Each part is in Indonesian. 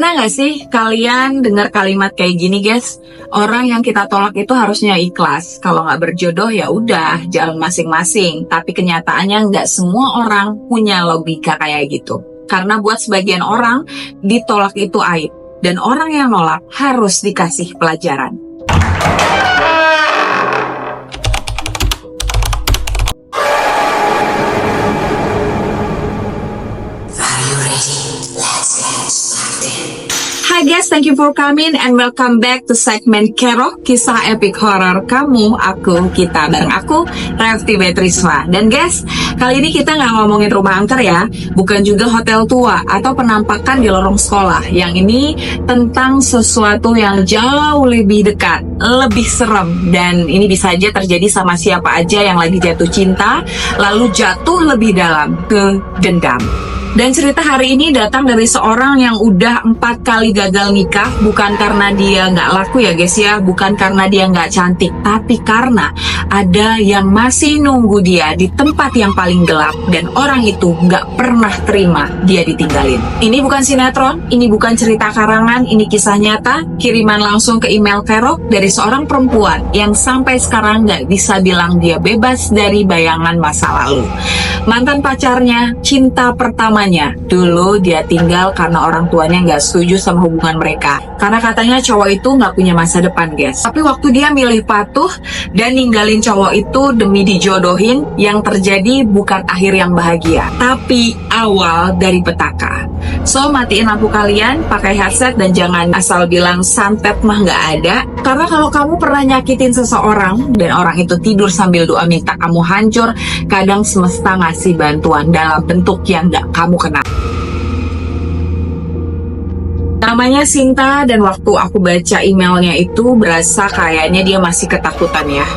Pernah nggak sih kalian dengar kalimat kayak gini, guys? Orang yang kita tolak itu harusnya ikhlas. Kalau nggak berjodoh ya udah, jalan masing-masing. Tapi kenyataannya nggak semua orang punya logika kayak gitu. Karena buat sebagian orang, ditolak itu aib. Dan orang yang nolak harus dikasih pelajaran. Hai guys, thank you for coming and welcome back to segmen Kerok, kisah epic horror kamu, aku, kita, bareng aku, Rafti Betrisma. Dan guys, kali ini kita nggak ngomongin rumah angker ya, bukan juga hotel tua atau penampakan di lorong sekolah. Yang ini tentang sesuatu yang jauh lebih dekat, lebih serem, dan ini bisa aja terjadi sama siapa aja yang lagi jatuh cinta, lalu jatuh lebih dalam ke dendam. Dan cerita hari ini datang dari seorang yang udah 4 kali gagal nikah, bukan karena dia nggak laku ya guys ya, bukan karena dia nggak cantik, tapi karena ada yang masih nunggu dia di tempat yang paling gelap, dan orang itu nggak pernah terima dia ditinggalin. Ini bukan sinetron, ini bukan cerita karangan, ini kisah nyata, kiriman langsung ke email Kerok dari seorang perempuan yang sampai sekarang nggak bisa bilang dia bebas dari bayangan masa lalu. Mantan pacarnya, cinta pertamanya, dulu dia tinggal karena orang tuanya nggak setuju sama hubungan mereka. Karena katanya cowok itu nggak punya masa depan guys. Tapi waktu dia milih patuh dan ninggalin cowok itu demi dijodohin, yang terjadi bukan akhir yang bahagia, tapi awal dari petaka. So matiin lampu kalian, pakai headset, dan jangan asal bilang santet mah nggak ada. Karena kalau kamu pernah nyakitin seseorang dan orang itu tidur sambil doa minta kamu hancur, kadang semesta ngasih bantuan dalam bentuk yang nggak kamu kenal. Namanya Sinta, dan waktu aku baca emailnya itu berasa kayaknya dia masih ketakutan ya.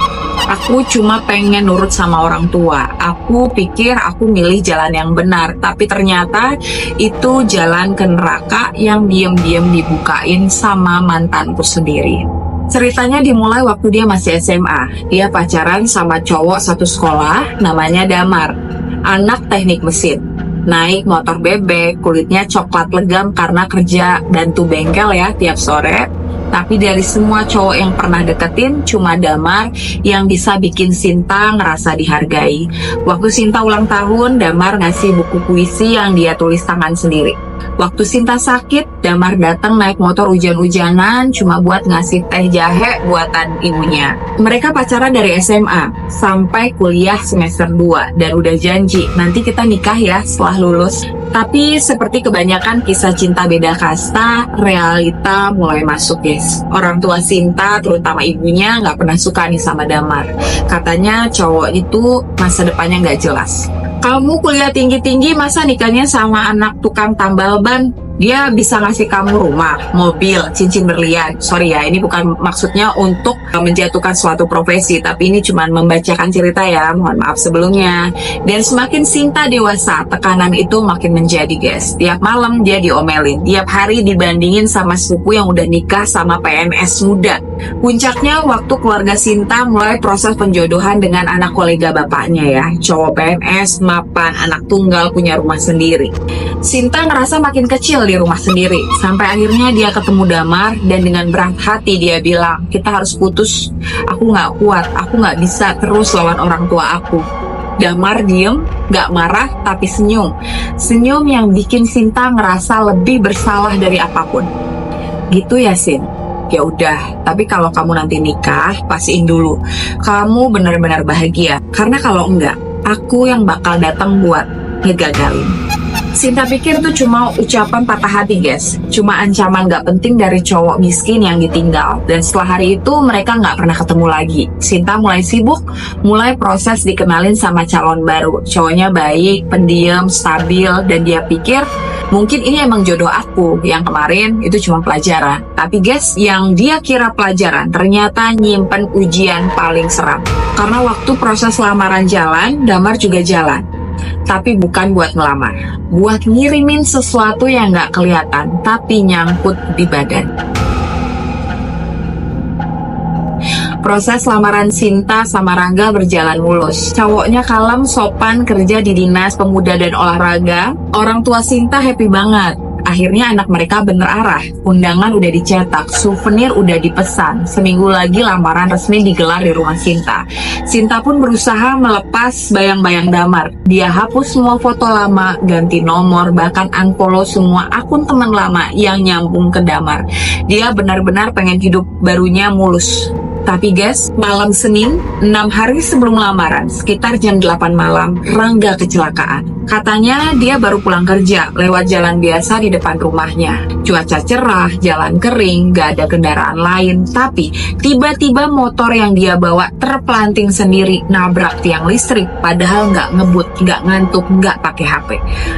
Aku cuma pengen nurut sama orang tua. Aku pikir aku milih jalan yang benar, tapi ternyata itu jalan ke neraka yang diam-diam dibukain sama mantanku sendiri. Ceritanya dimulai waktu dia masih SMA. Dia pacaran sama cowok satu sekolah, namanya Damar, anak teknik mesin. Naik motor bebek, kulitnya coklat legam karena kerja bantu bengkel ya tiap sore. Tapi dari semua cowok yang pernah deketin, cuma Damar yang bisa bikin Sinta ngerasa dihargai. Waktu Sinta ulang tahun, Damar ngasih buku puisi yang dia tulis tangan sendiri. Waktu Sinta sakit, Damar datang naik motor hujan-hujanan cuma buat ngasih teh jahe buatan ibunya. Mereka pacaran dari SMA sampai kuliah semester 2 dan udah janji nanti kita nikah ya setelah lulus. Tapi seperti kebanyakan kisah cinta beda kasta, realita mulai masuk guys. Orang tua Sinta, terutama ibunya, nggak pernah suka nih sama Damar. Katanya cowok itu masa depannya nggak jelas. Kamu kuliah tinggi-tinggi masa nikahnya sama anak tukang tambal ban? Dia bisa ngasih kamu rumah, mobil, cincin berlian. Sorry ya, ini bukan maksudnya untuk menjatuhkan suatu profesi, tapi ini cuma membacakan cerita ya, mohon maaf sebelumnya. Dan semakin Sinta dewasa, tekanan itu makin menjadi guys. Tiap malam dia diomelin, tiap hari dibandingin sama sepupu yang udah nikah sama PNS muda. Puncaknya waktu keluarga Sinta mulai proses penjodohan dengan anak kolega bapaknya ya, cowok PNS, mapan, anak tunggal, punya rumah sendiri. Sinta ngerasa makin kecil di rumah sendiri, sampai akhirnya dia ketemu Damar, dan dengan berat hati dia bilang, kita harus putus, aku nggak kuat, aku nggak bisa terus lawan orang tua aku. Damar diem, gak marah, tapi senyum. Senyum yang bikin Sinta ngerasa lebih bersalah dari apapun. Gitu ya Sin? Ya udah, tapi kalau kamu nanti nikah, pastiin dulu kamu benar-benar bahagia. Karena kalau enggak, aku yang bakal datang buat ngegagalin. Sinta pikir itu cuma ucapan patah hati guys, cuma ancaman gak penting dari cowok miskin yang ditinggal. Dan setelah hari itu mereka gak pernah ketemu lagi. Sinta mulai sibuk, mulai proses dikenalin sama calon baru. Cowoknya baik, pendiam, stabil, dan dia pikir mungkin ini emang jodoh aku, yang kemarin itu cuma pelajaran. Tapi guys, yang dia kira pelajaran ternyata nyimpen ujian paling seram. Karena waktu proses lamaran jalan, Damar juga jalan. Tapi bukan buat ngelamar, buat ngirimin sesuatu yang gak kelihatan, tapi nyangkut di badan. Proses lamaran Sinta sama Rangga berjalan mulus. Cowoknya kalem, sopan, kerja di dinas pemuda dan olahraga. Orang tua Sinta happy banget. akhirnya anak mereka bener arah. Undangan udah dicetak, souvenir udah dipesan. Seminggu lagi lamaran resmi digelar di rumah Sinta. Sinta pun berusaha melepas bayang-bayang Damar. Dia hapus semua foto lama, ganti nomor, bahkan unfollow semua akun teman lama yang nyambung ke Damar. Dia benar-benar pengen hidup barunya mulus. Tapi guys, malam Senin, 6 hari sebelum lamaran, sekitar jam 8 malam, Rangga kecelakaan. Katanya dia baru pulang kerja, lewat jalan biasa di depan rumahnya. Cuaca cerah, jalan kering, gak ada kendaraan lain. Tapi, tiba-tiba motor yang dia bawa terpelanting sendiri, nabrak tiang listrik, padahal gak ngebut, gak ngantuk, gak pakai HP.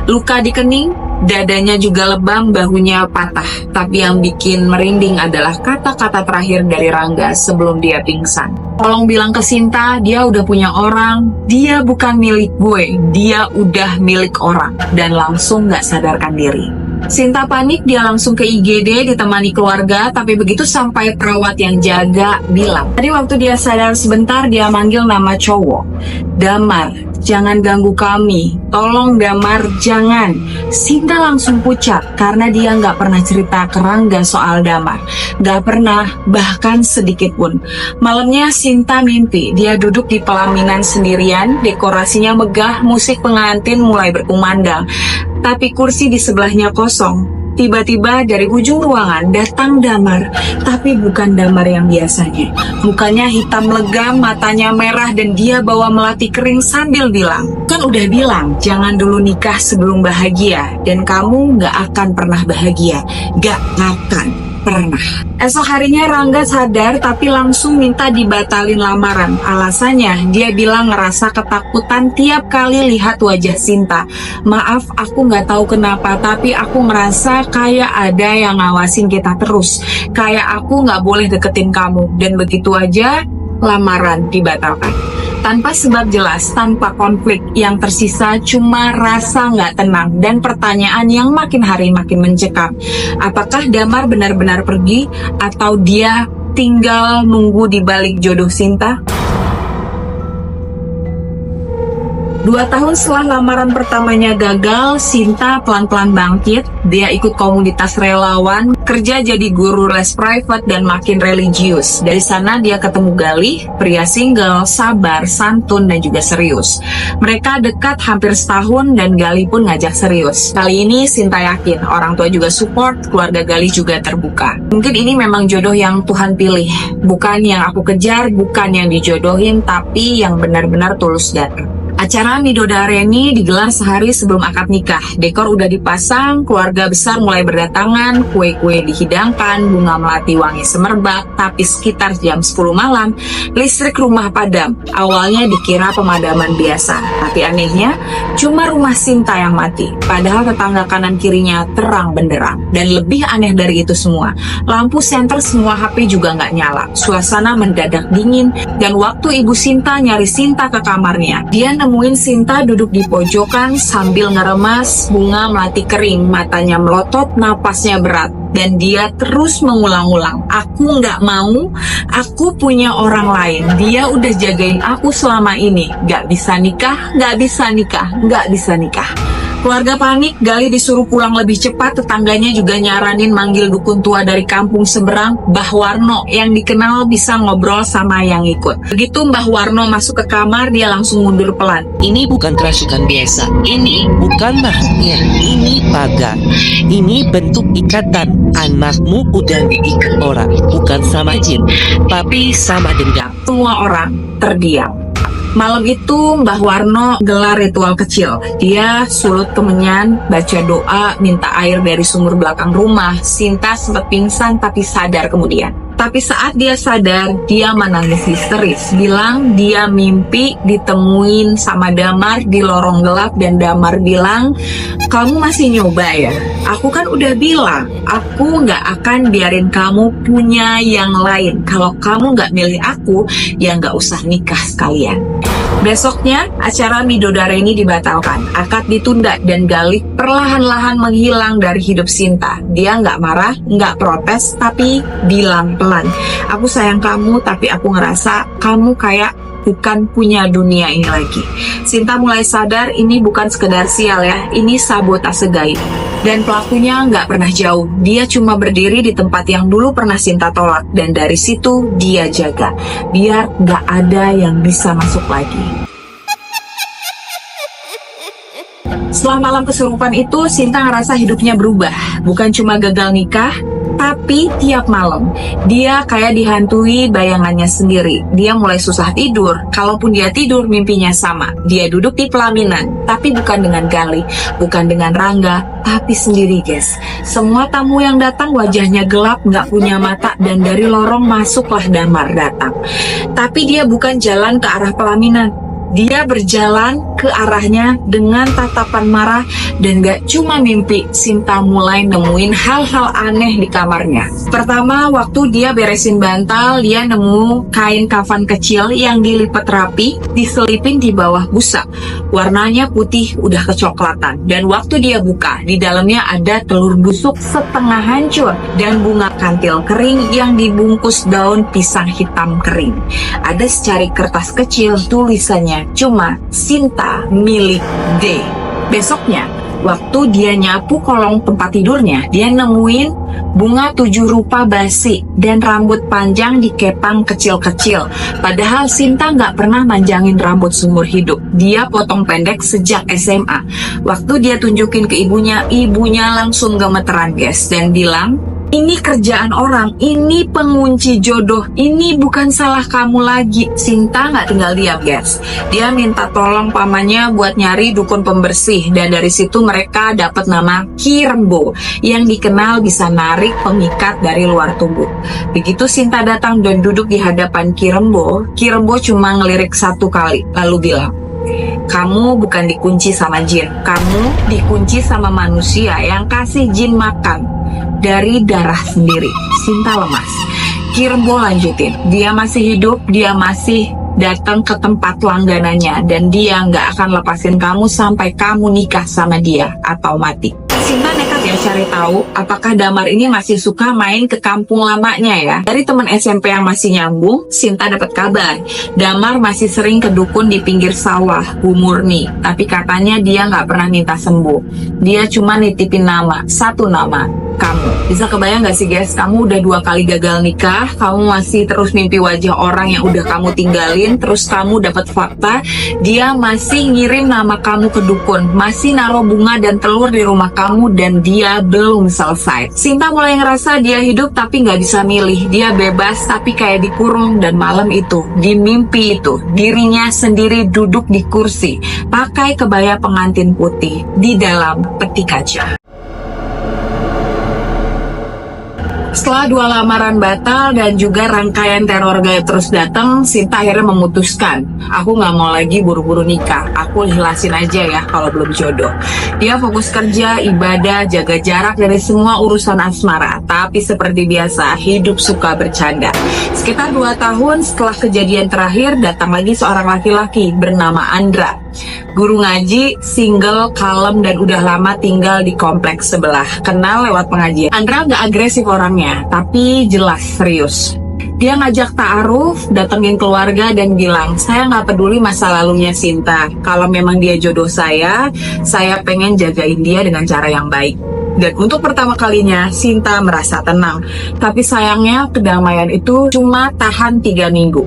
Luka di kening, dadanya juga lebam, bahunya patah. Tapi yang bikin merinding adalah kata-kata terakhir dari Rangga sebelum dia pingsan. Tolong bilang ke Sinta, dia udah punya orang. Dia bukan milik gue, dia udah milik orang. Dan langsung gak sadarkan diri. Sinta panik, dia langsung ke IGD ditemani keluarga. Tapi begitu sampai perawat yang jaga bilang, tadi waktu dia sadar sebentar, dia manggil nama cowok, Damar, jangan ganggu kami, tolong Damar, jangan. Sinta langsung pucat karena dia nggak pernah cerita ke Rangga soal Damar. Nggak pernah, bahkan sedikit pun. Malamnya Sinta mimpi dia duduk di pelaminan sendirian, dekorasinya megah, musik pengantin mulai berkumandang. Tapi kursi di sebelahnya kosong. Tiba-tiba dari ujung ruangan datang Damar, tapi bukan Damar yang biasanya. Mukanya hitam legam, matanya merah, dan dia bawa melati kering sambil bilang, kan udah bilang jangan dulu nikah sebelum bahagia, dan kamu gak akan pernah bahagia. Gak akan pernah. Esok harinya Rangga sadar tapi langsung minta dibatalin lamaran. Alasannya, dia bilang ngerasa ketakutan tiap kali lihat wajah Sinta. Maaf, aku nggak tahu kenapa, tapi aku merasa kayak ada yang ngawasin kita terus. Kayak aku nggak boleh deketin kamu. Dan begitu aja, lamaran dibatalkan. Tanpa sebab jelas, tanpa konflik, yang tersisa cuma rasa nggak tenang dan pertanyaan yang makin hari makin mencekam. Apakah Damar benar-benar pergi atau dia tinggal nunggu di balik jodoh Sinta? 2 tahun setelah lamaran pertamanya gagal, Sinta pelan-pelan bangkit. Dia ikut komunitas relawan, kerja jadi guru les private dan makin religius. Dari sana dia ketemu Galih, pria single, sabar, santun, dan juga serius. Mereka dekat hampir setahun dan Galih pun ngajak serius. Kali ini Sinta yakin, orang tua juga support, keluarga Galih juga terbuka. Mungkin ini memang jodoh yang Tuhan pilih. Bukan yang aku kejar, bukan yang dijodohin, tapi yang benar-benar tulus datang. Acara Midodareni digelar sehari sebelum akad nikah. Dekor udah dipasang, keluarga besar mulai berdatangan, kue-kue dihidangkan, bunga melati wangi semerbak. Tapi sekitar jam 10 malam, listrik rumah padam. Awalnya dikira pemadaman biasa, tapi anehnya cuma rumah Sinta yang mati. Padahal tetangga kanan kirinya terang benderang. Dan lebih aneh dari itu semua, lampu senter semua HP juga nggak nyala. Suasana mendadak dingin, dan waktu ibu Sinta nyari Sinta ke kamarnya, dia nemuin Sinta duduk di pojokan sambil ngeremas bunga melati kering, matanya melotot, napasnya berat, dan dia terus mengulang-ulang, aku nggak mau, aku punya orang lain, dia udah jagain aku selama ini, nggak bisa nikah, nggak bisa nikah, nggak bisa nikah. Keluarga panik, Galih disuruh pulang lebih cepat, tetangganya juga nyaranin manggil dukun tua dari kampung seberang, Mbah Warno, yang dikenal bisa ngobrol sama yang ikut. Begitu Mbah Warno masuk ke kamar, dia langsung mundur pelan. Ini bukan kerasukan biasa. Ini bukan makhluknya. Ini pagar. Ini bentuk ikatan. Anakmu udah diikat orang. Bukan sama jin, tapi sama dendam. Semua orang terdiam. Malam itu Mbah Warno gelar ritual kecil. Dia sulut kemenyan, baca doa, minta air dari sumur belakang rumah. Sinta sempat pingsan tapi sadar kemudian. Tapi saat dia sadar, dia menangis histeris. Bilang dia mimpi ditemuin sama Damar di lorong gelap, dan Damar bilang, kamu masih nyoba ya? Aku kan udah bilang, aku gak akan biarin kamu punya yang lain. Kalau kamu gak milih aku, ya gak usah nikah sekalian. Besoknya, acara Midodareni dibatalkan. Akad ditunda dan Galih perlahan-lahan menghilang dari hidup Sinta. Dia nggak marah, nggak protes, tapi bilang pelan, aku sayang kamu, tapi aku ngerasa kamu kayak bukan punya dunia ini lagi. Sinta mulai sadar ini bukan sekedar sial ya, ini sabotase gaib. Dan pelakunya nggak pernah jauh, dia cuma berdiri di tempat yang dulu pernah Sinta tolak. Dan dari situ dia jaga, biar nggak ada yang bisa masuk lagi. Setelah malam kesurupan itu, Sinta ngerasa hidupnya berubah. Bukan cuma gagal nikah, tapi tiap malam dia kayak dihantui bayangannya sendiri. Dia mulai susah tidur. Kalaupun dia tidur, mimpinya sama. Dia duduk di pelaminan, tapi bukan dengan Galih, bukan dengan Rangga, tapi sendiri, guys. Semua tamu yang datang wajahnya gelap, nggak punya mata, dan dari lorong masuklah Damar datang. Tapi dia bukan jalan ke arah pelaminan. Dia berjalan ke arahnya dengan tatapan marah, dan gak cuma mimpi, Sinta mulai nemuin hal-hal aneh di kamarnya. Pertama, waktu dia beresin bantal, dia nemu kain kafan kecil yang dilipat rapi, diselipin di bawah busa. Warnanya putih, udah kecoklatan. Dan waktu dia buka, di dalamnya ada telur busuk setengah hancur dan bunga kantil kering yang dibungkus daun pisang hitam kering. Ada secari kertas kecil, tulisannya cuma Sinta milik D. Besoknya, waktu dia nyapu kolong tempat tidurnya, dia nemuin bunga 7 rupa basi dan rambut panjang dikepang kecil-kecil. Padahal Sinta nggak pernah manjangin rambut seumur hidup. Dia potong pendek sejak SMA. Waktu dia tunjukin ke ibunya langsung gemeteran, guys, dan bilang, ini kerjaan orang, ini pengunci jodoh, ini bukan salah kamu lagi. Sinta nggak tinggal diam, guys. Dia minta tolong pamannya buat nyari dukun pembersih, dan dari situ mereka dapat nama Ki Rembo yang dikenal bisa narik pemikat dari luar tubuh. Begitu Sinta datang dan duduk di hadapan Ki Rembo cuma ngelirik satu kali, lalu bilang, kamu bukan dikunci sama jin, kamu dikunci sama manusia yang kasih jin makan dari darah sendiri. Sinta lemas. Ki Rembo lanjutin, dia masih hidup, dia masih datang ke tempat langganannya, dan dia nggak akan lepasin kamu sampai kamu nikah sama dia atau mati. Sinta nekat ya cari tahu apakah Damar ini masih suka main ke kampung lamanya ya. Dari teman SMP yang masih nyambung, Sinta dapat kabar Damar masih sering ke dukun di pinggir sawah, Bu Murni. Tapi katanya dia nggak pernah minta sembuh. Dia cuma nitipin nama, satu nama, kamu. Bisa kebayang gak sih, guys, kamu udah 2 kali gagal nikah, kamu masih terus mimpi wajah orang yang udah kamu tinggalin, terus kamu dapat fakta dia masih ngirim nama kamu ke dukun, masih naruh bunga dan telur di rumah kamu, dan dia belum selesai. Sinta mulai ngerasa dia hidup tapi nggak bisa milih, dia bebas tapi kayak dikurung. Dan malam itu, di mimpi itu, dirinya sendiri duduk di kursi pakai kebaya pengantin putih di dalam peti kaca. Setelah 2 lamaran batal dan juga rangkaian teror gaib terus datang, Sinta akhirnya memutuskan, aku nggak mau lagi buru-buru nikah, aku ikhlasin aja ya kalau belum jodoh. Dia fokus kerja, ibadah, jaga jarak dari semua urusan asmara. Tapi seperti biasa, hidup suka bercanda. Sekitar 2 tahun setelah kejadian terakhir, datang lagi seorang laki-laki bernama Andra. Guru ngaji, single, kalem, dan udah lama tinggal di kompleks sebelah. Kenal lewat pengajian. Andra nggak agresif orangnya, tapi jelas serius. Dia ngajak ta'aruf, datengin keluarga, dan bilang, saya nggak peduli masa lalunya Sinta. Kalau memang dia jodoh saya pengen jagain dia dengan cara yang baik. Dan untuk pertama kalinya, Sinta merasa tenang. Tapi sayangnya, kedamaian itu cuma tahan 3 minggu.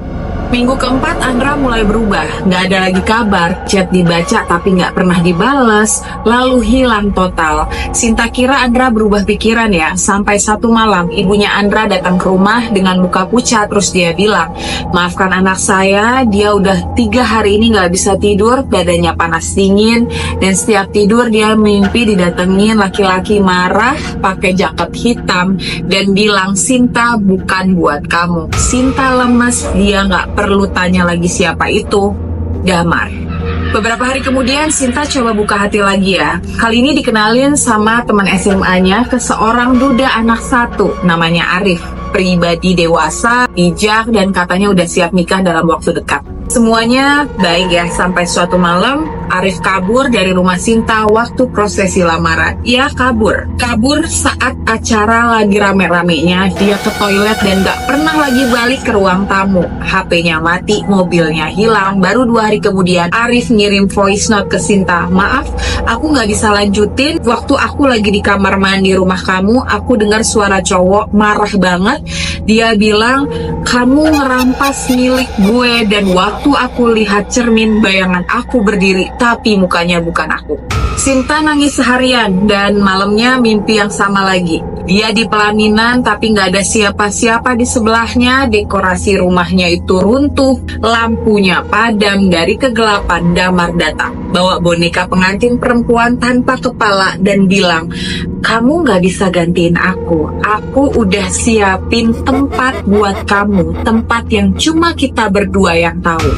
Minggu keempat, Andra mulai berubah. Nggak ada lagi kabar, chat dibaca tapi nggak pernah dibales, lalu hilang total. Sinta kira Andra berubah pikiran ya, sampai satu malam ibunya Andra datang ke rumah dengan muka pucat, terus dia bilang, maafkan anak saya, dia udah 3 hari ini nggak bisa tidur, badannya panas dingin, dan setiap tidur dia mimpi didatengin laki-laki marah, pakai jaket hitam, dan bilang, Sinta bukan buat kamu. Sinta lemes, dia nggak perlu tanya lagi siapa itu, Damar. Beberapa hari kemudian, Sinta coba buka hati lagi ya. Kali ini dikenalin sama teman SMA-nya ke seorang duda anak 1, namanya Arif. Pribadi dewasa, bijak, dan katanya udah siap nikah dalam waktu dekat. Semuanya baik ya, sampai suatu malam Arif kabur dari rumah Sinta waktu prosesi lamaran. Ia kabur saat acara lagi rame-ramenya. Dia ke toilet dan gak pernah lagi balik ke ruang tamu. HP-nya mati, mobilnya hilang. Baru 2 hari kemudian Arif ngirim voice note ke Sinta. Maaf, aku gak bisa lanjutin. Waktu aku lagi di kamar mandi rumah kamu, aku dengar suara cowok marah banget. Dia bilang, kamu ngerampas milik gue. Dan waktu aku lihat cermin, bayangan aku berdiri, tapi mukanya bukan aku. Sinta nangis seharian dan malamnya mimpi yang sama lagi. Dia di pelaminan tapi nggak ada siapa-siapa di sebelahnya. Dekorasi rumahnya itu runtuh, lampunya padam. Dari kegelapan Damar datang, bawa boneka pengantin perempuan tanpa kepala dan bilang, kamu nggak bisa gantiin aku. Aku udah siapin tempat buat kamu, tempat yang cuma kita berdua yang tahu.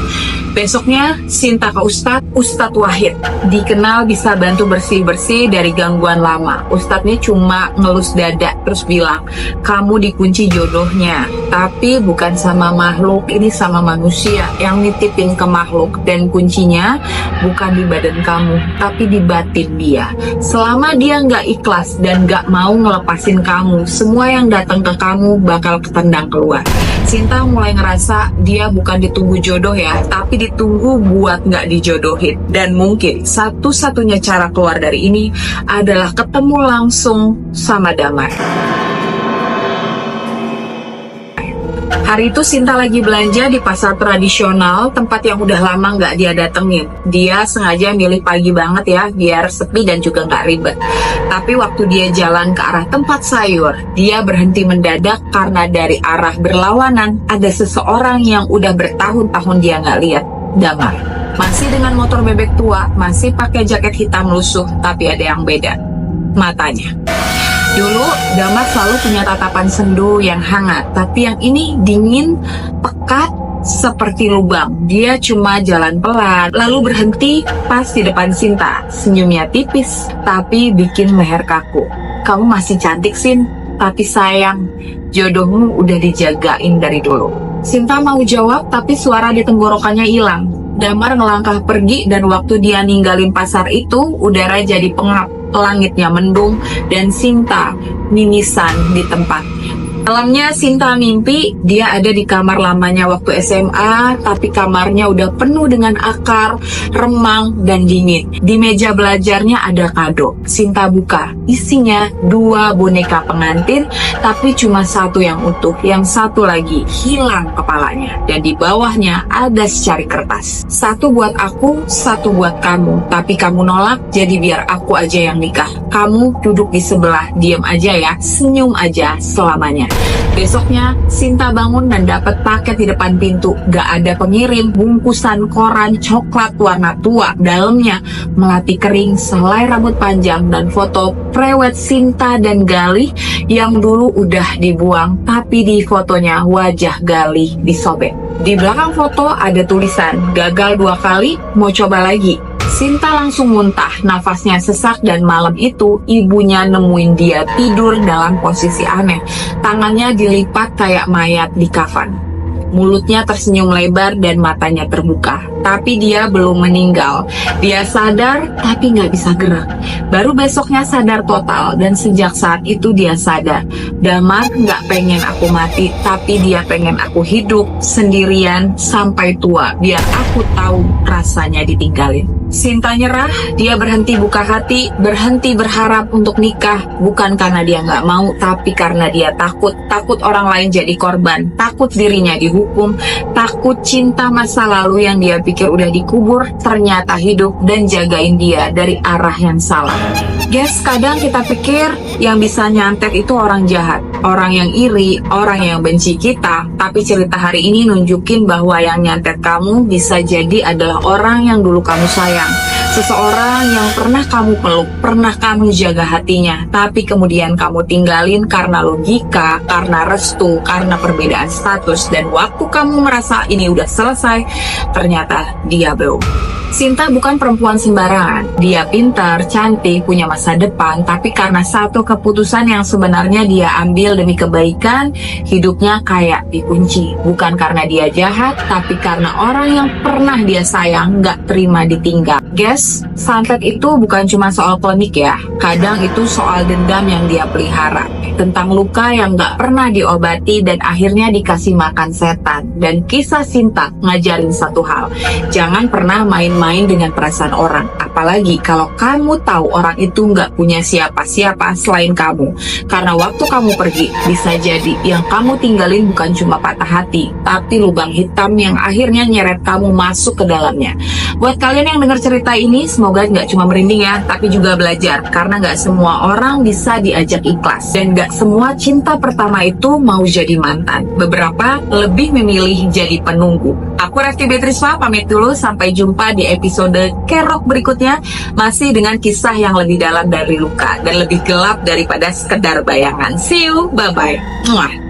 Besoknya Sinta ke Ustadz Wahid. Dikenal bisa bantu bersih-bersih dari gangguan lama. Ustadznya cuma ngelus dada terus bilang, kamu dikunci jodohnya. Tapi bukan sama makhluk, ini sama manusia yang nitipin ke makhluk. Dan kuncinya bukan di badan kamu, tapi di batin dia. Selama dia nggak ikhlas dan nggak mau ngelepasin kamu, semua yang datang ke kamu bakal ketendang keluar. Sinta mulai ngerasa dia bukan ditunggu jodoh ya, tapi ditunggu buat nggak dijodohin. Dan mungkin satu-satunya cara keluar dari ini adalah ketemu langsung sama Damar. Hari itu Sinta lagi belanja di pasar tradisional, tempat yang udah lama nggak dia datengin. Dia sengaja milih pagi banget ya, biar sepi dan juga nggak ribet. Tapi waktu dia jalan ke arah tempat sayur, dia berhenti mendadak karena dari arah berlawanan ada seseorang yang udah bertahun-tahun dia nggak lihat. Damar. Masih dengan motor bebek tua, masih pakai jaket hitam lusuh, tapi ada yang beda. Matanya. Dulu, Damar selalu punya tatapan sendu yang hangat, tapi yang ini dingin, pekat, seperti lubang. Dia cuma jalan pelan, lalu berhenti pas di depan Sinta. Senyumnya tipis, tapi bikin leher kaku. Kamu masih cantik, Sin, tapi sayang, jodohmu udah dijagain dari dulu. Sinta mau jawab, tapi suara di tenggorokannya hilang. Damar ngelangkah pergi dan waktu dia ninggalin pasar itu, udara jadi pengap. Langitnya mendung dan Sinta mimisan di tempat. Malamnya Sinta mimpi dia ada di kamar lamanya waktu SMA, tapi kamarnya udah penuh dengan akar, remang, dan dingin. Di meja belajarnya ada kado. Sinta buka, isinya 2 boneka pengantin, tapi cuma 1 yang utuh, yang 1 lagi hilang kepalanya. Dan di bawahnya ada secari kertas. 1 buat aku, 1 buat kamu. Tapi kamu nolak, jadi biar aku aja yang nikah. Kamu duduk di sebelah, diam aja ya, senyum aja selamanya. Besoknya, Sinta bangun dan dapat paket di depan pintu. Gak ada pengirim, bungkusan koran coklat warna tua. Dalamnya, melati kering, selai rambut panjang, dan foto prewed Sinta dan Galih yang dulu udah dibuang. Tapi di fotonya wajah Galih disobek. Di belakang foto ada tulisan, gagal 2 kali, mau coba lagi. Sinta langsung muntah, nafasnya sesak dan malam itu ibunya nemuin dia tidur dalam posisi aneh. Tangannya dilipat kayak mayat di kafan. Mulutnya tersenyum lebar dan matanya terbuka. Tapi dia belum meninggal. Dia sadar tapi nggak bisa gerak. Baru besoknya sadar total dan sejak saat itu dia sadar. Damar nggak pengen aku mati, tapi dia pengen aku hidup sendirian sampai tua. Biar aku tahu rasanya ditinggalin. Sinta nyerah, dia berhenti buka hati, berhenti berharap untuk nikah. Bukan karena dia nggak mau, tapi karena dia takut. Takut orang lain jadi korban, takut dirinya dihukum, takut cinta masa lalu yang dia pikir udah dikubur, ternyata hidup dan jagain dia dari arah yang salah. Guys, kadang kita pikir yang bisa nyantet itu orang jahat, orang yang iri, orang yang benci kita. Tapi cerita hari ini nunjukin bahwa yang nyantet kamu bisa jadi adalah orang yang dulu kamu sayang. Seseorang yang pernah kamu peluk, pernah kamu jaga hatinya, tapi kemudian kamu tinggalin karena logika, karena restu, karena perbedaan status, dan waktu kamu merasa ini udah selesai, ternyata dia belum. Sinta bukan perempuan sembarangan. Dia pintar, cantik, punya masa depan, tapi karena satu keputusan yang sebenarnya dia ambil demi kebaikan, hidupnya kayak dikunci. Bukan karena dia jahat, tapi karena orang yang pernah dia sayang gak terima ditinggal. Guys, santet itu bukan cuma soal klinik ya. Kadang itu soal dendam yang dia pelihara. Tentang luka yang gak pernah diobati dan akhirnya dikasih makan setan. Dan kisah Sinta ngajarin satu hal. Jangan pernah main-main dengan perasaan orang. Apalagi kalau kamu tahu orang itu nggak punya siapa-siapa selain kamu. Karena waktu kamu pergi, bisa jadi yang kamu tinggalin bukan cuma patah hati, tapi lubang hitam yang akhirnya nyeret kamu masuk ke dalamnya. Buat kalian yang dengar cerita ini, semoga nggak cuma merinding ya, tapi juga belajar. Karena nggak semua orang bisa diajak ikhlas. Dan nggak semua cinta pertama itu mau jadi mantan. Beberapa lebih memilih jadi penunggu. Aku Resti Beatrice pamit dulu, sampai jumpa di episode Kerok berikutnya, masih dengan kisah yang lebih dalam dari luka dan lebih gelap daripada sekedar bayangan. See you, bye-bye. Muah.